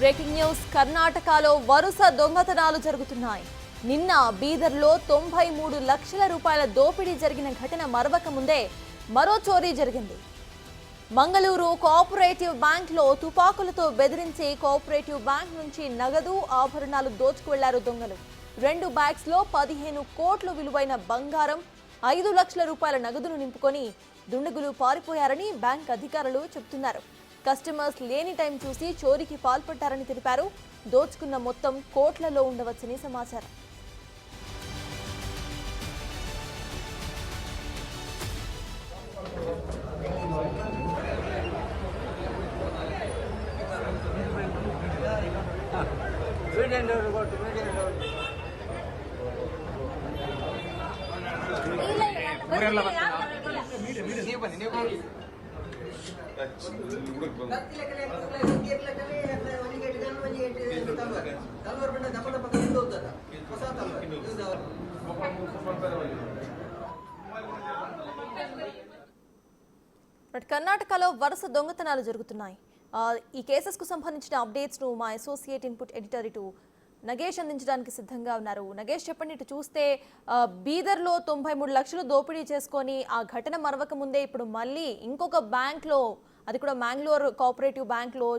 Breaking news కర్ణాటకలో వరుస దొంగతనాలు జరుగుతున్నాయి. నిన్న బీదర్లో 93 లక్షల రూపాయల దోపిడీ జరిగిన ఘటన మరవక ముందే మరో చోరీ జరిగింది. మంగళూరు కోఆపరేటివ్ బ్యాంక్లో తుపాకులతో బెదిరించి కోఆపరేటివ్ బ్యాంక్ నుంచి నగదు ఆభరణాలు దోచుకు వెళ్లారు దొంగలు. 2 బ్యాగ్స్లో 15 కోట్ల విలువైన బంగారం, 5 లక్షల రూపాయల నగదును నింపుకొని దుండగులు పారిపోయారని బ్యాంక్ అధికారులు చెబుతున్నారు. కస్టమర్స్ లేని టైం చూసి చోరీకి పాల్పడ్డారని తెలిపారు. దోచుకున్న మొత్తం కోట్లలో ఉండవచ్చని సమాచారం. కర్ణాటకలో వరుస దొంగతనాలు జరుగుతున్నాయి. ఈ కేసెస్ కు సంబంధించిన అప్డేట్స్ ను మా అసోసియేట్ ఇన్పుట్ ఎడిటర్ ఇటు నగేష్ అందించడానికి సిద్ధంగా ఉన్నారు. నగేష్, చెప్పండి. ఇటు చూస్తే బీదర్లో 93 లక్షలు దోపిడీ చేసుకొని ఆ ఘటన మరవక ముందే ఇప్పుడు మళ్ళీ ఇంకొక బ్యాంక్లో, అది కూడా మ్యాంగ్లూర్ కోఆపరేటివ్ బ్యాంక్లో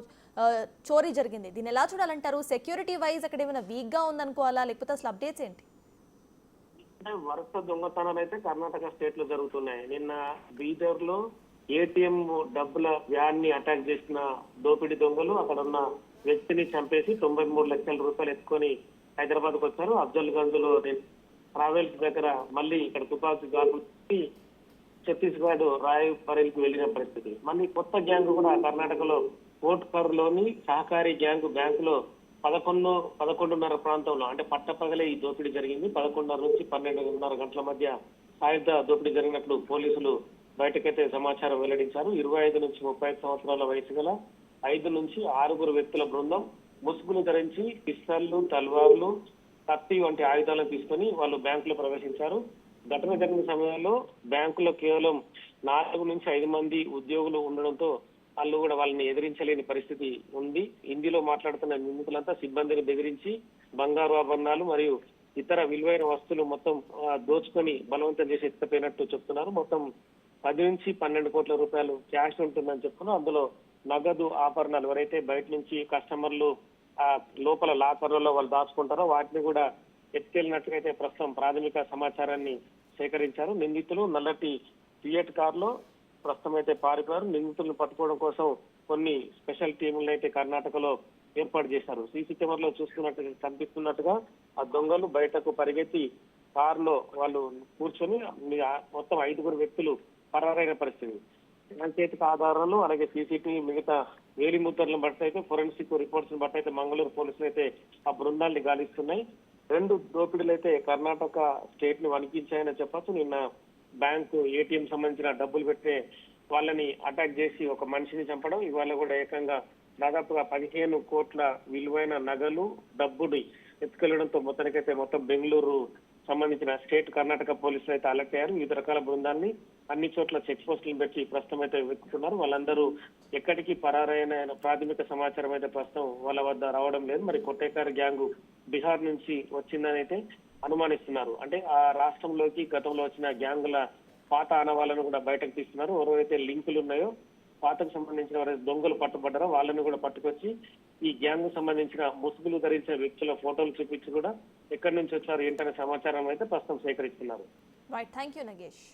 చోరీ జరిగింది. దీన్ని ఎలా చూడాలంటారు? సెక్యూరిటీ వైజ్ అక్కడ ఏమైనా వీక్గా ఉందనుకోవాలా, లేకపోతే అసలు అప్డేట్స్ ఏంటి? వరుస దొంగతనాలు అయితే కర్ణాటక స్టేట్ లో జరుగుతున్నాయి. నిన్న బీదర్ లో ఏటీఎం డబ్బుల వ్యాన్ ని అటాక్ చేసిన దోపిడీ దొంగలు అక్కడ ఉన్న వ్యక్తిని చంపేసి 93 లక్షల రూపాయలు ఎత్తుకొని హైదరాబాద్ కు వచ్చారు. అఫ్జల్ గంజ్ లో ట్రావెల్స్ దగ్గర మళ్ళీ ఇక్కడ తుపాకీ గాల్పులు ఛత్తీస్గఢ్ రాయ్ బరేల్ కు వెళ్లిన పరిస్థితి. మళ్ళీ కొత్త గ్యాంగ్ కూడా కర్ణాటకలో కోట్కర్ లోని సహకారి గ్యాంగ్ బ్యాంకులో 11:30 ప్రాంతంలో, అంటే పట్టపగలే ఈ దోపిడీ జరిగింది. 11:30 నుంచి 12:30 గంటల మధ్య సాయుధ దోపిడీ జరిగినట్లు పోలీసులు బయటకైతే సమాచారం వెల్లడించారు. 25 నుంచి 35 సంవత్సరాల వయసు గల 5 నుంచి 6 వ్యక్తుల బృందం ముసుగులు ధరించి పిస్తళ్లు, తల్వార్లు, కత్తి వంటి ఆయుధాలను తీసుకొని వాళ్ళు బ్యాంకులో ప్రవేశించారు. ఘటన జరిగిన సమయంలో బ్యాంకులో కేవలం 4 నుంచి 5 మంది ఉద్యోగులు ఉండడంతో వాళ్ళు కూడా వాళ్ళని ఎదిరించలేని పరిస్థితి ఉంది. హిందీలో మాట్లాడుతున్న నిందితులంతా సిబ్బందిని బెదిరించి బంగారు ఆభరణాలు మరియు ఇతర విలువైన వస్తువులు మొత్తం దోచుకొని బలవంతం చేసి ఎత్తుకపోయినట్టు చెప్తున్నారు. మొత్తం 10 నుంచి 12 కోట్ల రూపాయలు క్యాష్ ఉంటుందని చెప్తున్నారు. అందులో నగదు ఆభరణాలు ఎవరైతే బయట నుంచి కస్టమర్లు లోపల లాకర్లలో వాళ్ళు దాచుకుంటారో వాటిని కూడా ఎత్తుకెళ్ళినట్టుగా అయితే ప్రస్తుతం ప్రాథమిక సమాచారాన్ని సేకరించారు. నిందితులు నల్లటి ఫియట్ కారులో ప్రస్తుతం అయితే పారిపోయారు. నిందితులను పట్టుకోవడం కోసం కొన్ని స్పెషల్ టీములను అయితే కర్ణాటకలో ఏర్పాటు చేశారు. సీసీ కెమెరాలో చూస్తున్నట్టుగా కనిపిస్తున్నట్టుగా ఆ దొంగలు బయటకు పరిగెత్తి కారులో వాళ్ళు కూర్చొని మొత్తం 5 వ్యక్తులు పరారైన పరిస్థితి. సాంకేతిక ఆధారాలు అలాగే సీసీటీవీ మిగతా వేలి ముద్రలను బట్టి అయితే ఫోరెన్సిక్ రిపోర్ట్స్ బట్టి అయితే మంగళూరు పోలీసులు అయితే ఆ బృందాల్ని గాలిస్తున్నాయి. 2 దోపిడీలు అయితే కర్ణాటక స్టేట్ ని వణికించాయని చెప్పచ్చు. నిన్న బ్యాంకు ఏటీఎం సంబంధించిన డబ్బులు పెట్టే వాళ్ళని అటాక్ చేసి ఒక మనిషిని చంపడం, ఇవాళ కూడా ఏకంగా దాదాపుగా 15 కోట్ల విలువైన నగలు, డబ్బుని ఎత్తుకెళ్లడంతో మొత్తం బెంగళూరు సంబంధించిన స్టేట్ కర్ణాటక పోలీసులు అయితే అలర్ట్ అయ్యారు. వివిధ రకాల బృందాన్ని అన్ని చోట్ల చెక్ పోస్టులను పెట్టి ప్రస్తుతం అయితే వెతుకుతున్నారు. వాళ్ళందరూ ఎక్కడికి పరారైన ప్రాథమిక సమాచారం అయితే ప్రస్తుతం వాళ్ళ వద్ద రావడం లేదు. మరి కొట్టేకారు గ్యాంగు బీహార్ నుంచి వచ్చిందని అయితే అనుమానిస్తున్నారు. అంటే ఆ రాష్ట్రంలోకి గతంలో వచ్చిన గ్యాంగుల పాత ఆనవాళ్లను కూడా బయటకు తీస్తున్నారు. ఎవరైతే లింకులు ఉన్నాయో పాతకు సంబంధించిన ఎవరైతే దొంగలు పట్టుబడ్డారో వాళ్ళని కూడా పట్టుకొచ్చి ఈ గ్యాంగ్ సంబంధించిన ముసుగులు ధరించిన వ్యక్తుల ఫోటోలు చూపించి కూడా ఎక్కడి నుంచి వచ్చారు ఏంటనే సమాచారం అయితే ప్రస్తుతం సేకరిస్తున్నారు. Right, thank you Nagesh.